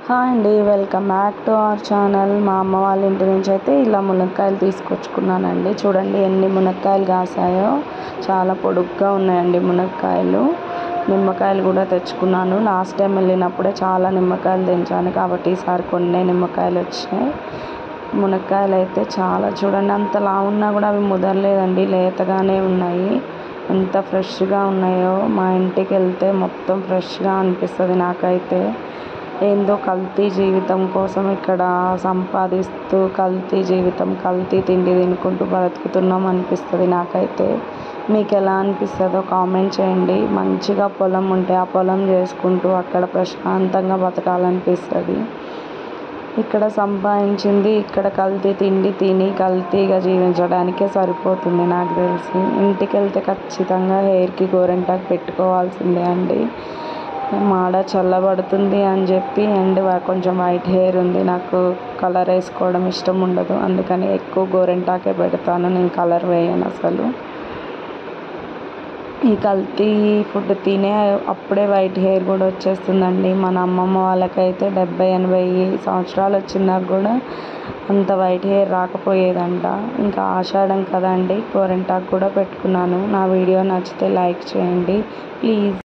Hi అండి, welcome back to our channel. మా అమ్మ వాళ్ళ ఇంటి నుంచి అయితే ఇలా మునక్కాయలు తీసుకొచ్చుకున్నానండి. చూడండి ఎన్ని మునక్కాయలు కాసాయో, చాలా పొడుగ్గా ఉన్నాయండి మునక్కాయలు. నిమ్మకాయలు కూడా తెచ్చుకున్నాను. లాస్ట్ టైం వెళ్ళినప్పుడే చాలా నిమ్మకాయలు తెంచాను కాబట్టి ఈసారి కొన్ని నిమ్మకాయలు వచ్చినాయి. మునక్కాయలు అయితే చాలా చూడండి, అంత లావున్నా కూడా అవి ముదరలేదండి, లేతగానే ఉన్నాయి. ఎంత ఫ్రెష్గా ఉన్నాయో, మా ఇంటికి వెళ్తే మొత్తం ఫ్రెష్గా అనిపిస్తుంది నాకైతే. ఏందో కల్తీ జీవితం కోసం ఇక్కడ సంపాదిస్తూ కల్తీ జీవితం, కల్తీ తిండి తినుకుంటూ బ్రతుకుతున్నాం అనిపిస్తుంది నాకైతే. మీకు ఎలా అనిపిస్తుందో కామెంట్ చేయండి. మంచిగా పొలం ఉంటే ఆ పొలం చేసుకుంటూ అక్కడ ప్రశాంతంగా బతకాలనిపిస్తుంది. ఇక్కడ సంపాదించింది ఇక్కడ కల్తీ తిండి తిని కల్తీగా జీవించడానికే సరిపోతుంది నాకు తెలిసి. ఇంటికి వెళ్తే ఖచ్చితంగా హెయిర్కి గోరింటాకు పెట్టుకోవాల్సిందే అండి. మాడ చల్లబడుతుంది అని చెప్పి, అండ్ కొంచెం వైట్ హెయిర్ ఉంది, నాకు కలర్ వేసుకోవడం ఇష్టం ఉండదు, అందుకని ఎక్కువ గోరింటాకే పెడతాను, నేను కలర్ వేయను అసలు. ఈ కల్తీ ఫుడ్ తినే అప్పుడే వైట్ హెయిర్ కూడా వచ్చేస్తుందండి. మన అమ్మమ్మ వాళ్ళకైతే 70-80 సంవత్సరాలు వచ్చిందాక కూడా అంత వైట్ హెయిర్ రాకపోయేదంట. ఇంకా ఆషాఢం కదండి, గోరింటాకు కూడా పెట్టుకున్నాను. నా వీడియో నచ్చితే లైక్ చేయండి ప్లీజ్.